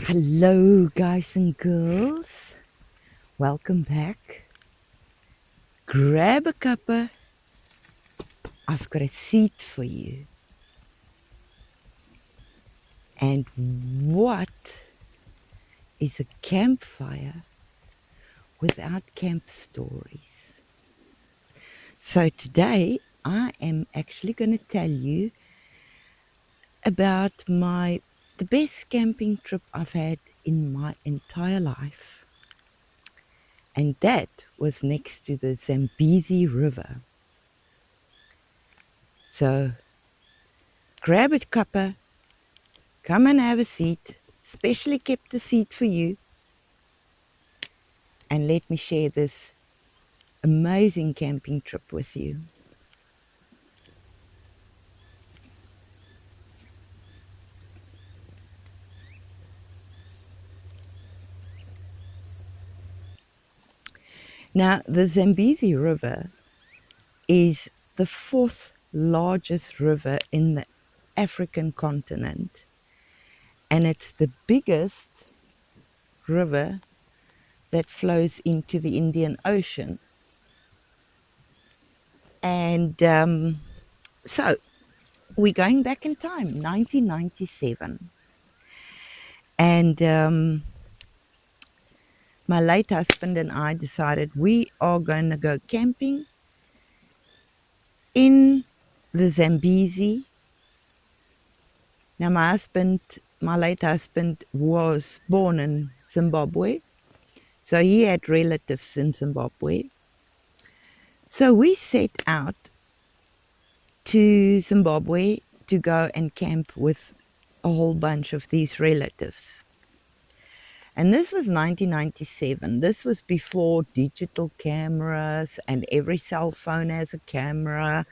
Hello, guys and girls. Welcome back. Grab a cuppa. I've got a seat for you. And what is a campfire without camp stories? So today I am actually going to tell you about the best camping trip I've had in my entire life. And that was next to the Zambezi River. So grab a cuppa, come and have a seat, specially kept a seat for you, and let me share this amazing camping trip with you. Now, the Zambezi River is the fourth largest river in the African continent, and it's the biggest river that flows into the Indian Ocean. And so we're going back in time, 1997, and my late husband and I decided we are going to go camping in the Zambezi. Now my late husband was born in Zimbabwe, so he had relatives in Zimbabwe. So we set out to Zimbabwe to go and camp with a whole bunch of these relatives. And this was 1997. This was before digital cameras and every cell phone has a camera.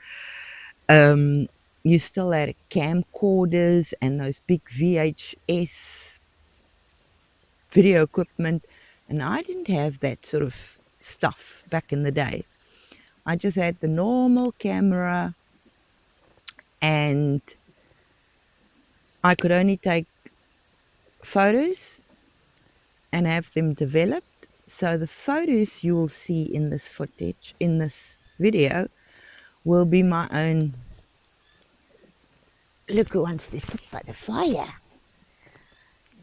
You still had camcorders and those big VHS video equipment. And I didn't have that sort of stuff back in the day. I just had the normal camera, and I could only take photos and have them developed. So the photos you will see in this footage, in this video, will be my own. Look who wants to sit by the fire.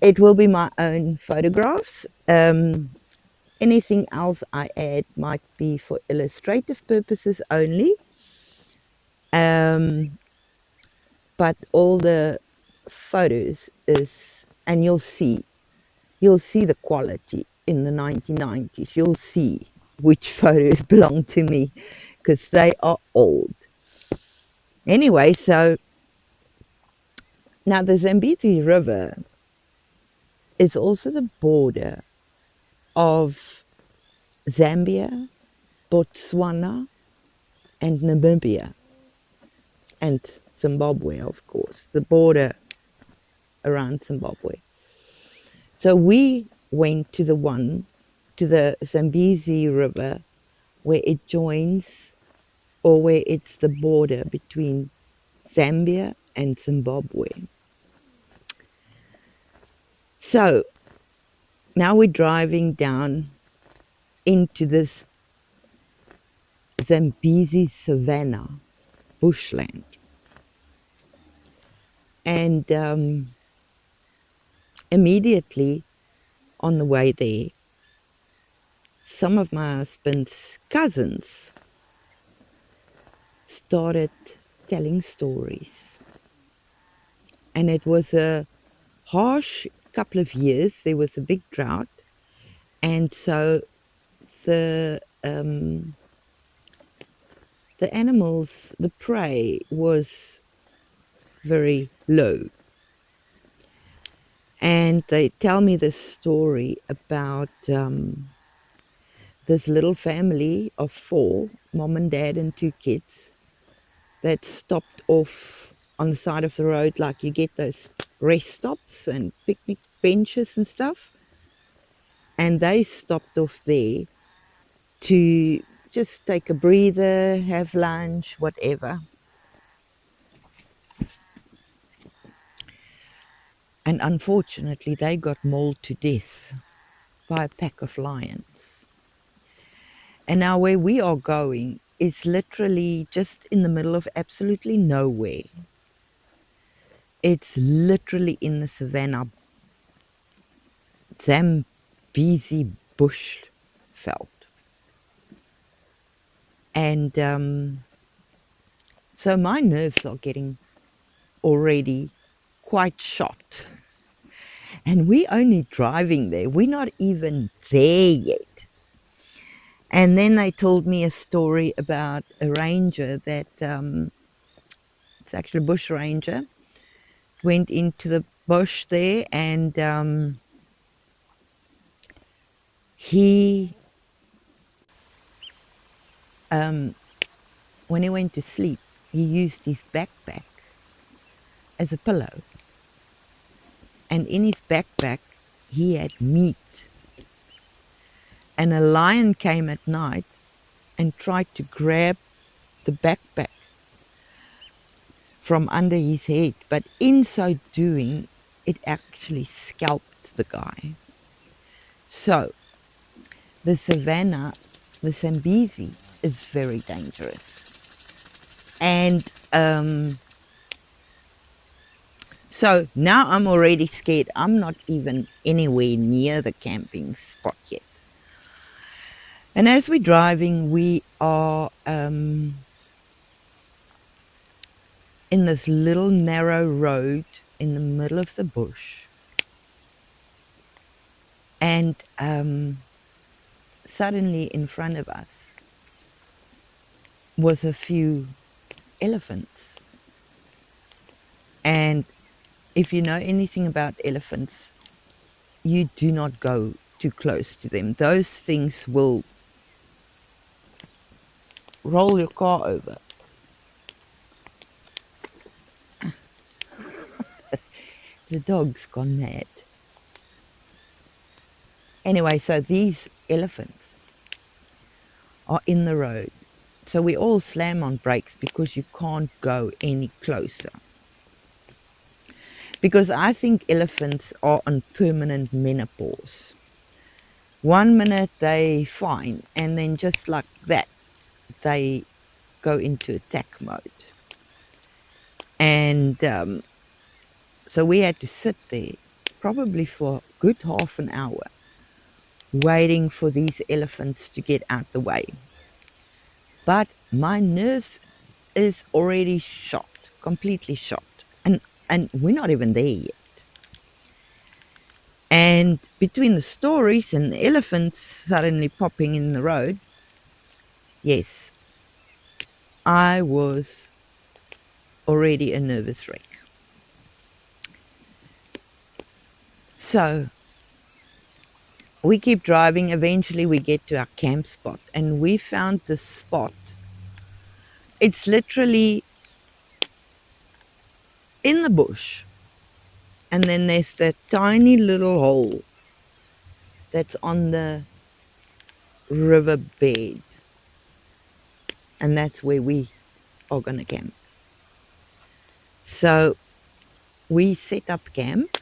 It will be my own photographs. Anything else I add might be for illustrative purposes only. But all the photos is, and you'll see the quality in the 1990s. You'll see which photos belong to me because they are old. Anyway, so now the Zambezi River is also the border of Zambia, Botswana, and Namibia, and Zimbabwe, of course, the border around Zimbabwe. So we went to the Zambezi River, where it joins, or where it's the border between Zambia and Zimbabwe. So now we're driving down into this Zambezi savanna, bushland. And immediately on the way there, some of my husband's cousins started telling stories. And it was a harsh couple of years. There was a big drought. And so the animals, the prey, was very low. And they tell me this story about this little family of 4, mom and dad and 2 kids, that stopped off on the side of the road, like you get those rest stops and picnic benches and stuff. And they stopped off there to just take a breather, have lunch, whatever. And unfortunately, they got mauled to death by a pack of lions. And now where we are going is literally just in the middle of absolutely nowhere. It's literally in the savannah, Zambezi bush veld. And so my nerves are getting already quite shot. And we're only driving there. We're not even there yet. And then they told me a story about a ranger that, it's actually a bush ranger, went into the bush there, and he, when he went to sleep, he used his backpack as a pillow. And in his backpack, he had meat. And a lion came at night and tried to grab the backpack from under his head, but in so doing, it actually scalped the guy. So, the savannah, the Zambezi, is very dangerous. And so now I'm already scared. I'm not even anywhere near the camping spot yet. And as we're driving, we are in this little narrow road in the middle of the bush. And suddenly in front of us was a few elephants. And if you know anything about elephants, you do not go too close to them. Those things will roll your car over. The dog's gone mad. Anyway, so these elephants are in the road. So we all slam on brakes because you can't go any closer. Because I think elephants are on permanent menopause. 1 minute they fine, and then just like that, they go into attack mode. And so we had to sit there probably for a good half an hour waiting for these elephants to get out the way. But my nerves is already shot, completely shot. And we're not even there yet. And between the stories and the elephants suddenly popping in the road, yes, I was already a nervous wreck. So we keep driving. Eventually we get to our camp spot, and we found this spot. It's literally in the bush, and then there's that tiny little hole that's on the riverbed, and that's where we are going to camp. So we set up camp,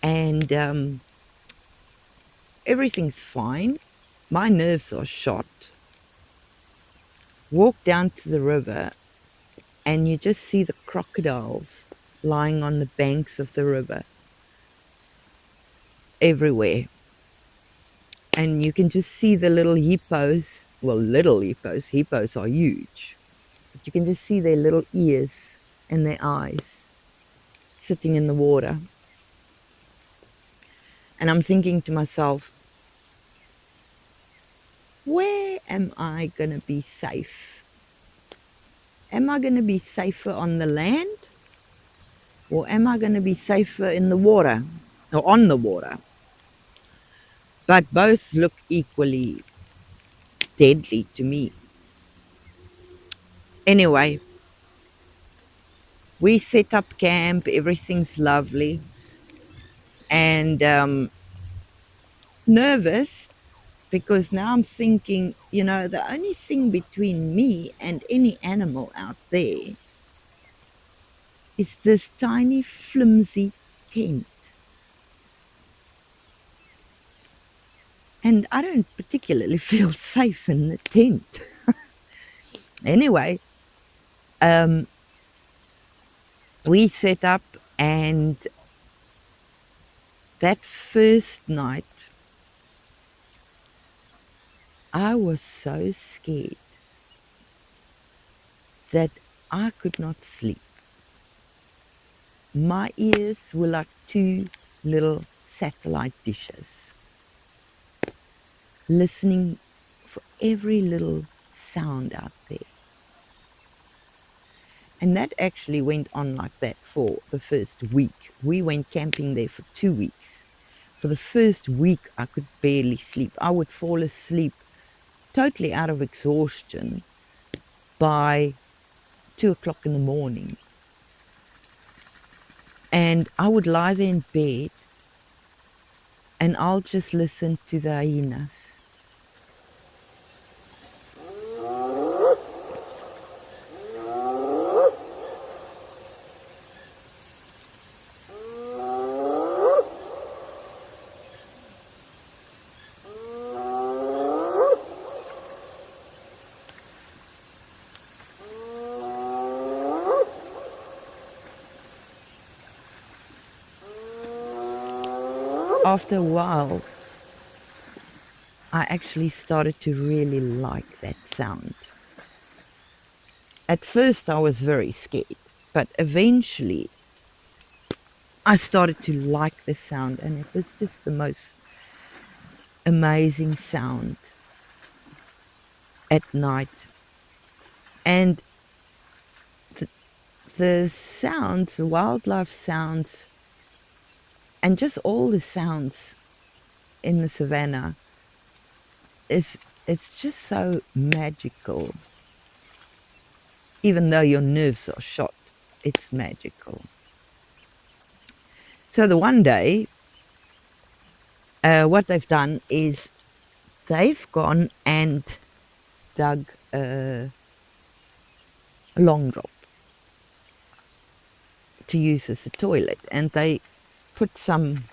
and everything's fine. My nerves are shot. Walk down to the river, and you just see the crocodiles lying on the banks of the river everywhere. And you can just see the little hippos. Well, little hippos. Hippos are huge. But you can just see their little ears and their eyes sitting in the water. And I'm thinking to myself, where am I going to be safe? Am I going to be safer on the land? Or am I going to be safer in the water? Or on the water? But both look equally deadly to me. Anyway, we set up camp. Everything's lovely. And nervous, because now I'm thinking, the only thing between me and any animal out there is this tiny flimsy tent. And I don't particularly feel safe in the tent. Anyway, we set up, and that first night, I was so scared that I could not sleep. My ears were like two little satellite dishes, listening for every little sound out there. And that actually went on like that for the first week. We went camping there for 2 weeks. For the first week, I could barely sleep. I would fall asleep totally out of exhaustion by 2 o'clock in the morning. And I would lie there in bed, and I'll just listen to the hyenas. After a while, I actually started to really like that sound. At first I was very scared, but eventually I started to like the sound, and it was just the most amazing sound at night. And the sounds, the wildlife sounds, and just all the sounds in the savannah, it's just so magical. Even though your nerves are shot, it's magical. So the one day, what they've done is they've gone and dug a long drop to use as a toilet, and they put some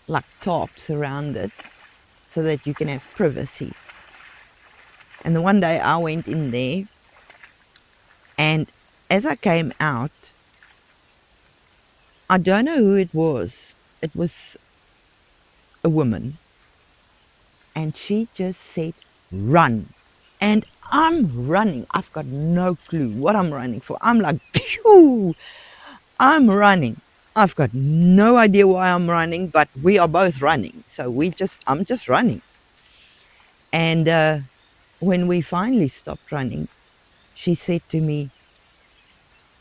like tarps around it so that you can have privacy. And the one day I went in there, and as I came out, I don't know who it was. It was a woman, and she just said, "Run." And I'm running. I've got no clue what I'm running for. I'm like, phew, I'm running. I've got no idea why I'm running, but we are both running. So I'm just running. And when we finally stopped running, she said to me,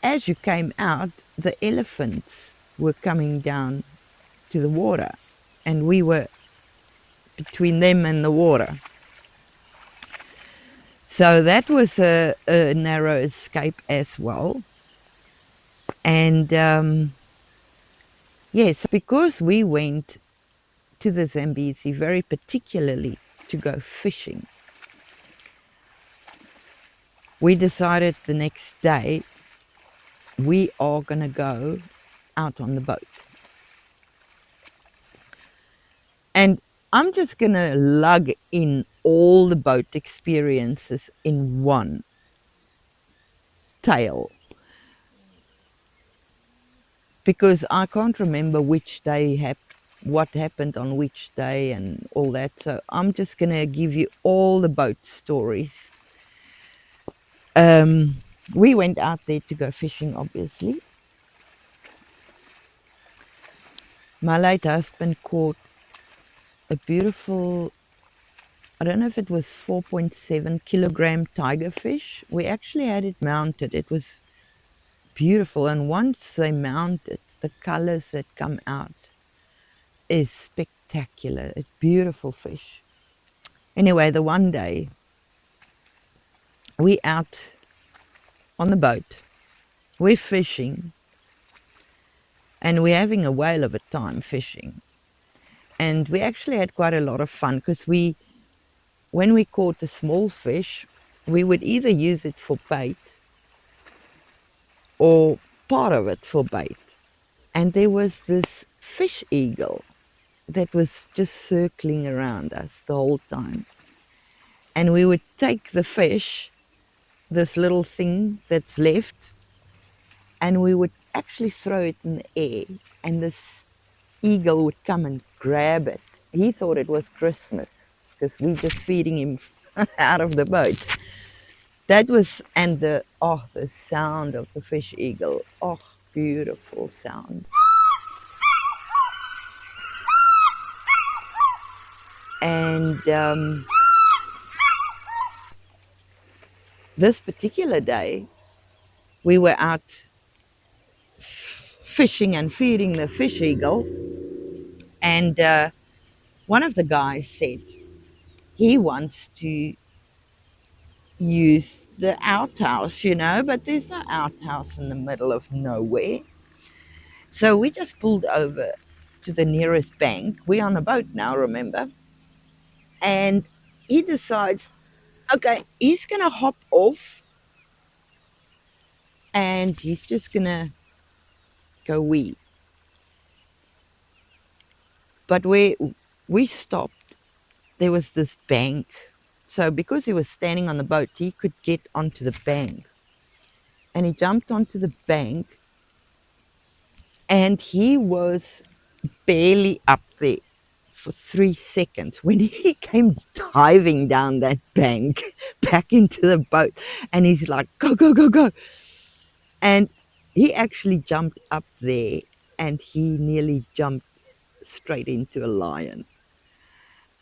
"As you came out, the elephants were coming down to the water, and we were between them and the water." So that was a narrow escape as well. And yes, because we went to the Zambezi very particularly to go fishing, we decided the next day we are going to go out on the boat. And I'm just going to lug in all the boat experiences in one tale, because I can't remember which day what happened on which day and all that. So I'm just going to give you all the boat stories. We went out there to go fishing, obviously. My late husband caught a beautiful, I don't know if it was 4.7 kilogram tiger fish. We actually had it mounted. It was beautiful, and once they mount it, the colors that come out is spectacular. A beautiful fish. Anyway, the one day we out on the boat, we're fishing, and we're having a whale of a time fishing. And we actually had quite a lot of fun, because when we caught the small fish, we would either use it for bait, or part of it for bait. And there was this fish eagle that was just circling around us the whole time. And we would take the fish, this little thing that's left, and we would actually throw it in the air, and this eagle would come and grab it. He thought it was Christmas because we just feeding him out of the boat. That was, and the sound of the fish eagle, beautiful sound. And this particular day, we were out fishing and feeding the fish eagle, and one of the guys said he wants to use the outhouse, but there's no outhouse in the middle of nowhere. So we just pulled over to the nearest bank. We're on a boat now, remember? And he decides, okay, he's going to hop off and he's just going to go wee. But where we stopped, there was this bank. So because he was standing on the boat, he could get onto the bank. And he jumped onto the bank, and he was barely up there for 3 seconds when he came diving down that bank back into the boat. And he's like, go, go, go, go. And he actually jumped up there, and he nearly jumped straight into a lion.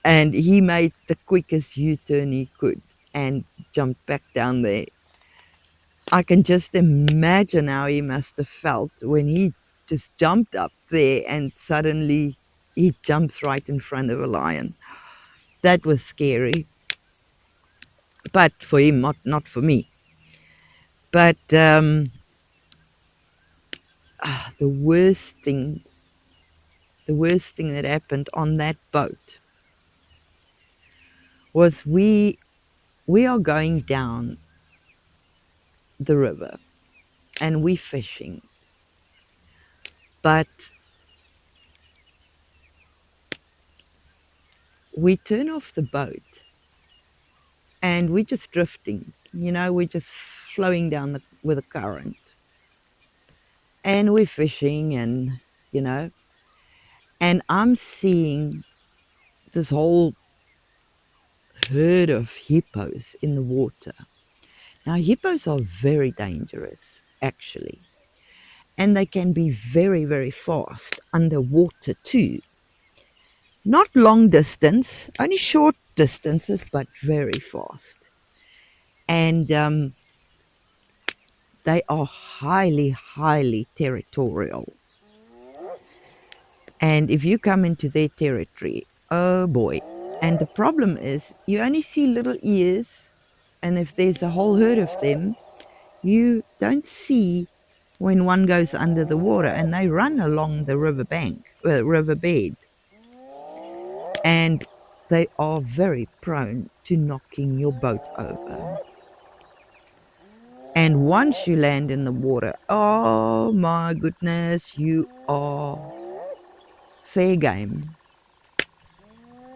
And he made the quickest U-turn he could and jumped back down there. I can just imagine how he must have felt when he just jumped up there and suddenly he jumps right in front of a lion. That was scary. But for him, not for me. But the worst thing that happened on that boat was we are going down the river and we're fishing. But we turn off the boat and we're just drifting, we're just flowing down with the current. And we're fishing and, and I'm seeing this whole herd of hippos in the water. Now, hippos are very dangerous, actually. And they can be very, very fast underwater too. Not long distance, only short distances, but very fast. And they are highly, highly territorial. And if you come into their territory, oh boy. And the problem is you only see little ears, and if there's a whole herd of them, you don't see when one goes under the water, and they run along the riverbed. And they are very prone to knocking your boat over. And once you land in the water, oh my goodness, you are fair game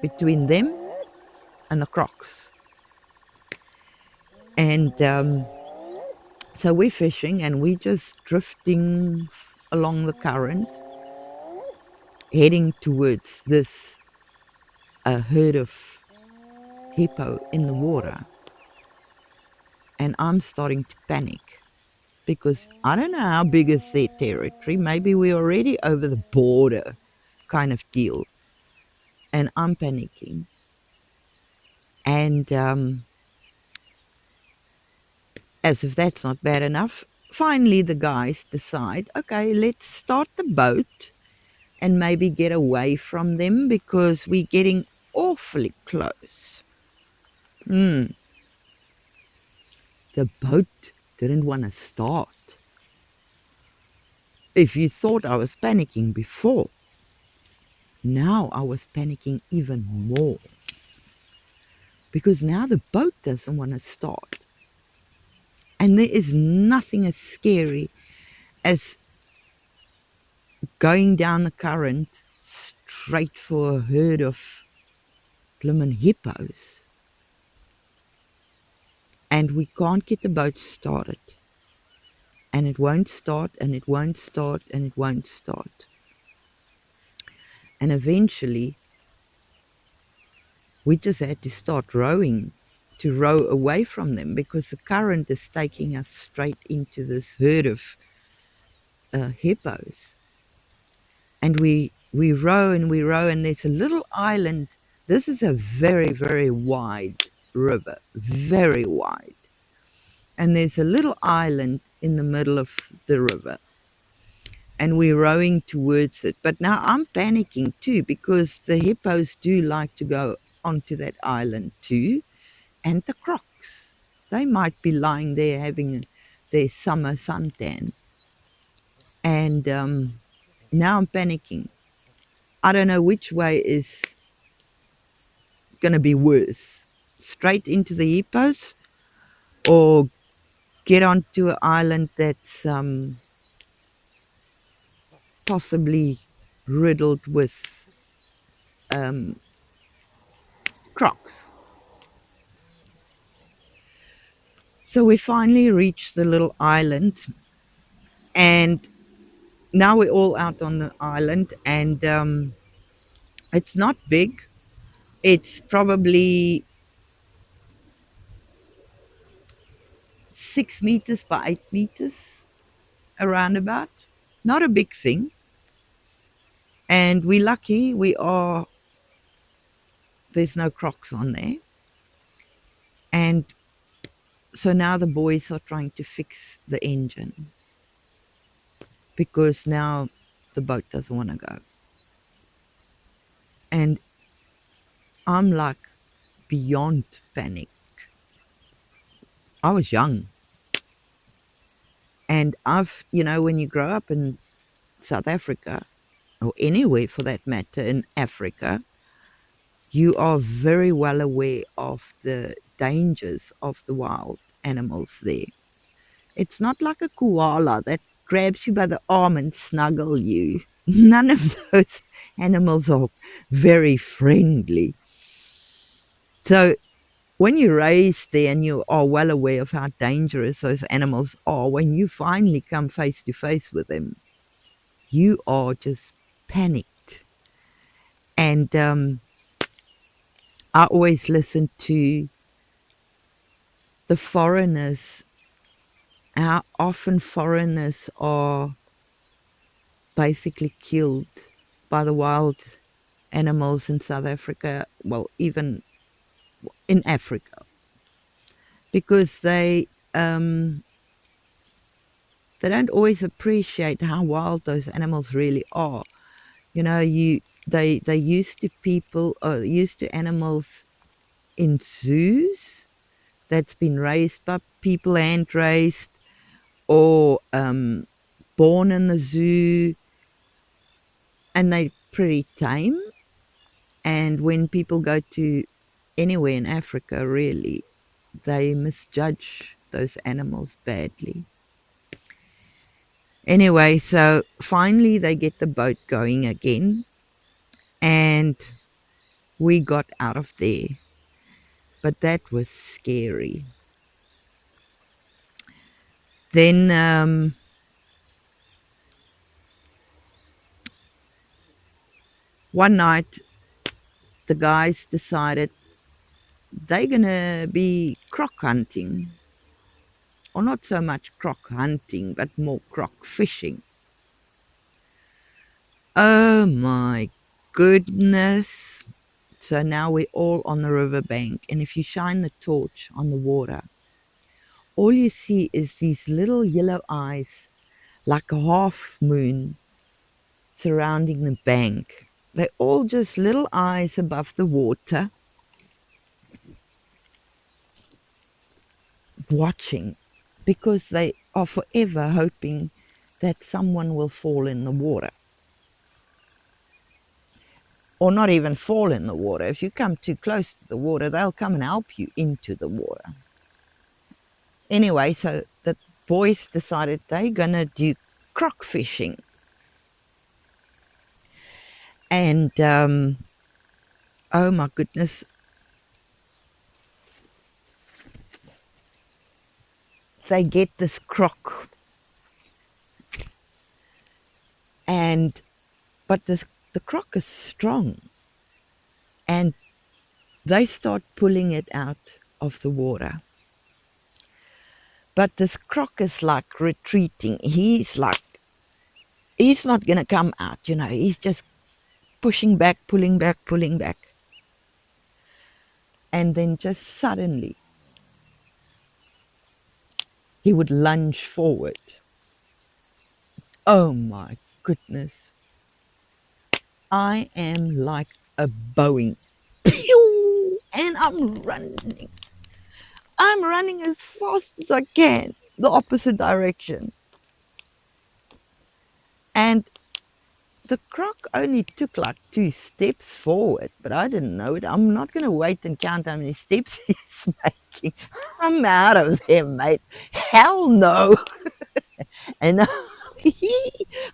between them and the crocs. And so we're fishing and we're just drifting along the current, heading towards this herd of hippo in the water. And I'm starting to panic because I don't know how big is their territory. Maybe we're already over the border kind of deal. And I'm panicking. And as if that's not bad enough, finally the guys decide, okay, let's start the boat and maybe get away from them because we're getting awfully close. The boat didn't want to start. If you thought I was panicking before, now I was panicking even more. Because now the boat doesn't want to start. And there is nothing as scary as going down the current straight for a herd of bloomin' hippos. And we can't get the boat started. And it won't start, and it won't start, and it won't start. And eventually, we just had to start rowing to row away from them, because the current is taking us straight into this herd of hippos. And we row and we row, and there's a little island. This is a very, very wide river, very wide. And there's a little island in the middle of the river. And we're rowing towards it. But now I'm panicking too, because the hippos do like to go onto that island too. And the crocs, they might be lying there having their summer suntan. And now I'm panicking. I don't know which way is going to be worse. Straight into the hippos, or get onto an island that's possibly riddled with crocs. So we finally reached the little island, and now we're all out on the island, and it's not big. It's probably 6 meters by 8 meters, around about. Not a big thing. And we're lucky there's no crocs on there. And so now the boys are trying to fix the engine, because now the boat doesn't want to go. And I'm like beyond panic. I was young. And when you grow up in South Africa, or anywhere for that matter in Africa, you are very well aware of the dangers of the wild animals there. It's not like a koala that grabs you by the arm and snuggle you. None of those animals are very friendly. So when you're raised there and you are well aware of how dangerous those animals are, when you finally come face to face with them, you are just panicked. And I always listen to the foreigners, how often foreigners are basically killed by the wild animals in South Africa, well, even in Africa, because they don't always appreciate how wild those animals really are. They used to animals in zoos that's been raised by people, hand raised, or born in the zoo, and they're pretty tame. And when people go to anywhere in Africa, really, they misjudge those animals badly. Anyway, so finally they get the boat going again, and we got out of there. But that was scary. Then one night, the guys decided they're going to be croc hunting. Or not so much croc hunting, but more croc fishing. Oh my goodness. So now we're all on the riverbank, and if you shine the torch on the water, all you see is these little yellow eyes, like a half moon, surrounding the bank. They're all just little eyes above the water, watching, because they are forever hoping that someone will fall in the water. Or not even fall in the water. If you come too close to the water, they'll come and help you into the water. Anyway, so the boys decided they're going to do croc fishing. And oh my goodness, they get this croc, but the croc is strong, and they start pulling it out of the water. But this croc is like retreating. He's not going to come out, he's just pushing back, pulling back, pulling back. And then just suddenly, he would lunge forward. Oh my goodness. I am like a Boeing. Pew! And I'm running. I'm running as fast as I can, the opposite direction. And the croc only took like 2 steps forward, but I didn't know it. I'm not going to wait and count how many steps he's making. I'm out of there, mate. Hell no. And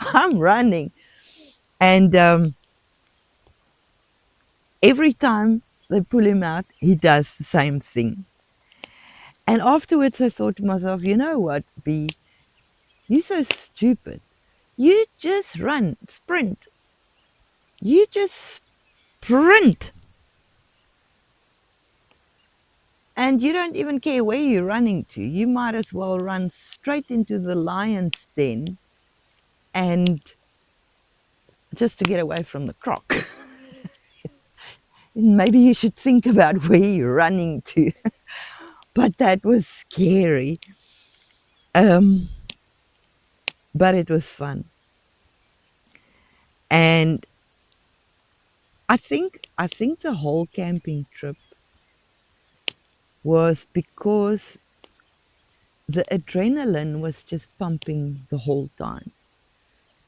I'm running. And every time they pull him out, he does the same thing. And afterwards I thought to myself, you know what, B, you're so stupid. You just run, sprint. You just sprint. And you don't even care where you're running to. You might as well run straight into the lion's den and just to get away from the croc. Maybe you should think about where you're running to. But that was scary. But it was fun. And I think the whole camping trip was because the adrenaline was just pumping the whole time.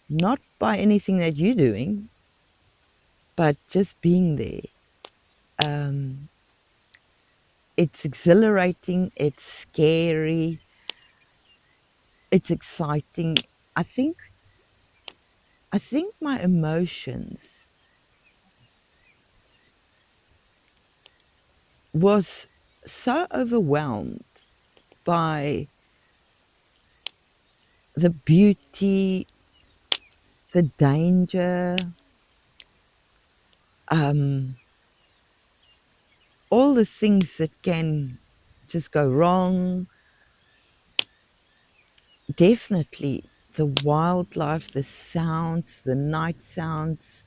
Not by anything that you're doing, but just being there. It's exhilarating, it's scary, it's exciting. I think my emotions was so overwhelmed by the beauty, the danger, all the things that can just go wrong. Definitely the wildlife, the sounds, the night sounds.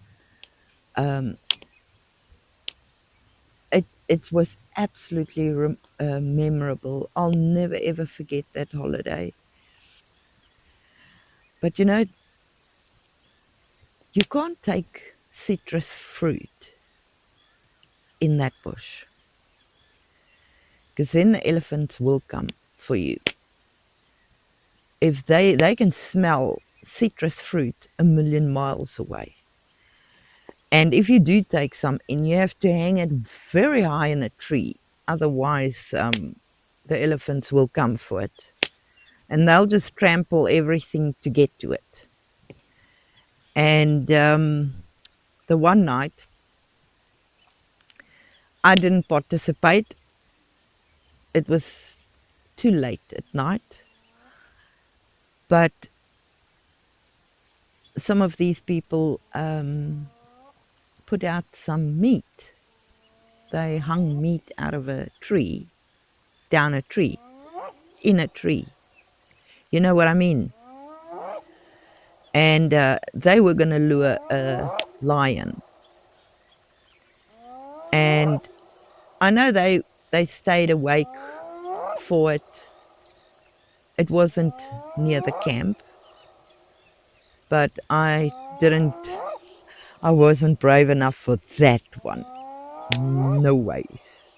It was absolutely memorable. I'll never ever forget that holiday. But you can't take citrus fruit in that bush, because then the elephants will come for you. If they can smell citrus fruit a million miles away. And if you do take some in, you have to hang it very high in a tree. Otherwise, the elephants will come for it. And they'll just trample everything to get to it. And the one night, I didn't participate. It was too late at night. But some of these people put out some meat. They hung meat out of a tree, down a tree, in a tree. You know what I mean? And they were going to lure a lion. And I know they stayed awake for it. It wasn't near the camp, but I wasn't brave enough for that one. No ways.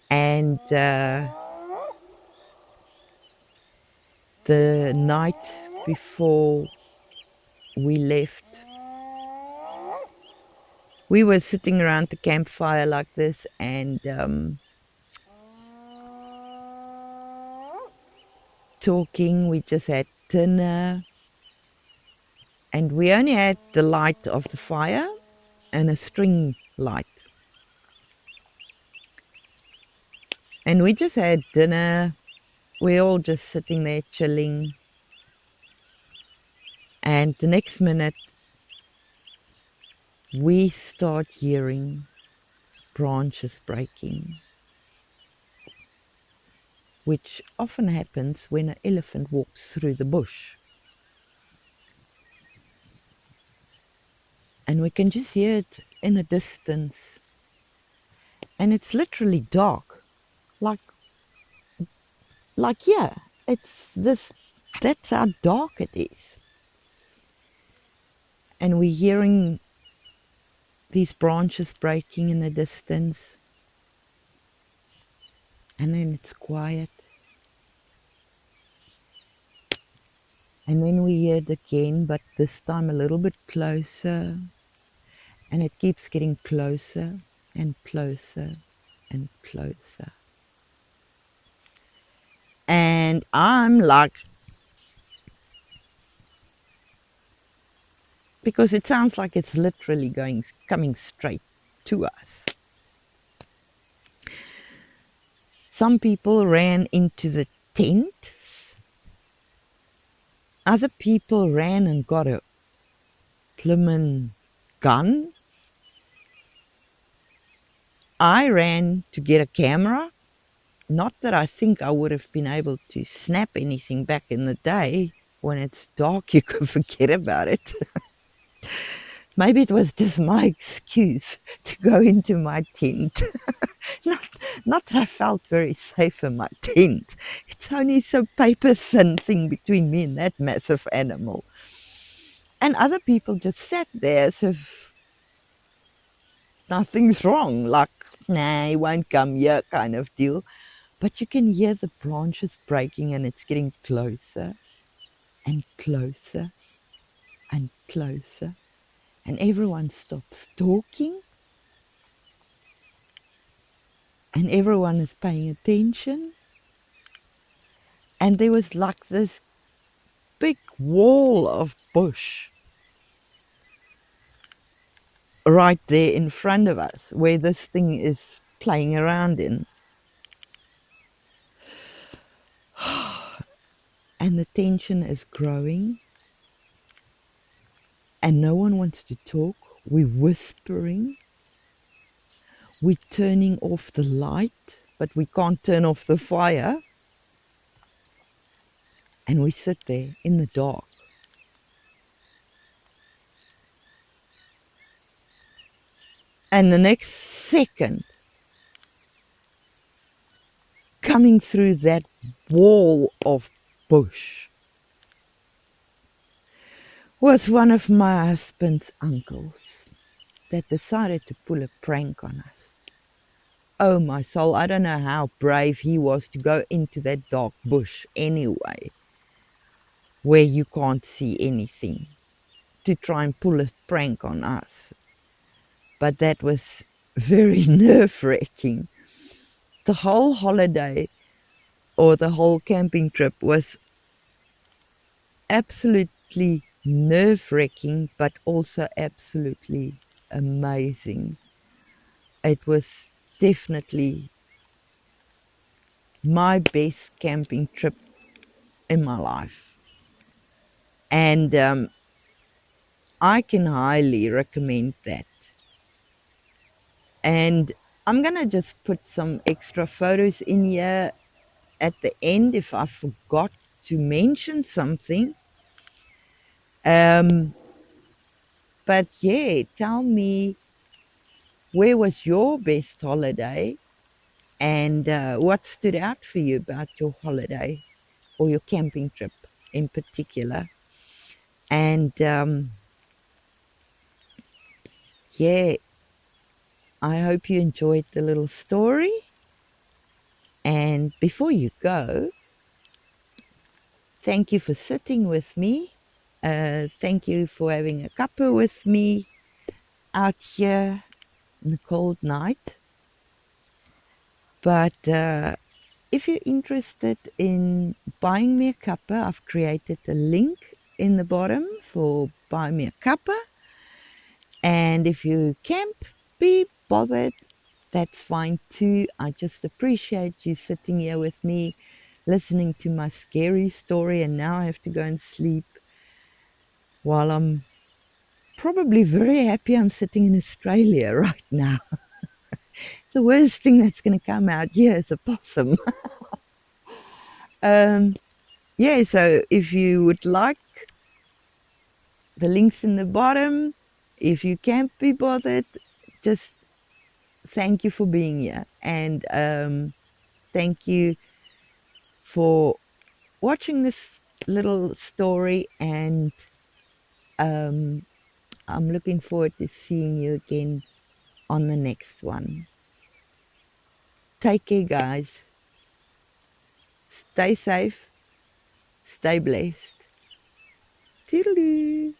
And the night before we left, we were sitting around the campfire like this, and talking. We just had dinner, And we only had the light of the fire and a string light. And we just had dinner. We're all just sitting there chilling. And the next minute, we start hearing branches breaking, which often happens when an elephant walks through the bush. And we can just hear it in the distance. And it's literally dark. Like yeah, it's this, that's how dark it is. And we're hearing these branches breaking in the distance. And then it's quiet. And then we hear it again, but this time a little bit closer. And it keeps getting closer and closer and closer. And I'm like, because it sounds like it's literally coming straight to us. Some people ran into the tents. Other people ran and got a Klimmen gun. I ran to get a camera. Not that I think I would have been able to snap anything back in the day. When it's dark, you can forget about it. Maybe it was just my excuse to go into my tent. Not that I felt very safe in my tent. It's only some paper thin thing between me and that massive animal. And other people just sat there as if nothing's wrong, like, nah, he won't come here kind of deal. But you can hear the branches breaking and it's getting closer and closer and closer. And everyone stops talking. And everyone is paying attention. And there was like this big wall of bush right there in front of us where this thing is playing around in. And the tension is growing. And no one wants to talk. We're whispering. We're turning off the light, but we can't turn off the fire. And we sit there in the dark. And the next second, coming through that wall of bush, was one of my husband's uncles that decided to pull a prank on us. Oh my soul, I don't know how brave he was to go into that dark bush anyway, where you can't see anything, to try and pull a prank on us. But that was very nerve-wracking. The whole holiday, or the whole camping trip, was absolutely nerve-wracking, but also absolutely amazing. It was definitely my best camping trip in my life. And I can highly recommend that. And I'm going to just put some extra photos in here at the end if I forgot to mention something. But yeah, tell me, where was your best holiday? And what stood out for you about your holiday or your camping trip in particular? And yeah, I hope you enjoyed the little story. And before you go, thank you for sitting with me. Thank you for having a cuppa with me out here in the cold night. But if you're interested in buying me a cuppa, I've created a link in the bottom for buying me a cuppa. And if you can't be bothered, that's fine too. I just appreciate you sitting here with me, listening to my scary story, and now I have to go and sleep while I'm probably very happy I'm sitting in Australia right now. The worst thing that's going to come out here is a possum. Yeah, so if you would like, the link's in the bottom. If you can't be bothered, just thank you for being here. And thank you for watching this little story. And I'm looking forward to seeing you again on the next one. Take care, guys. Stay safe. Stay blessed. Toodaloo.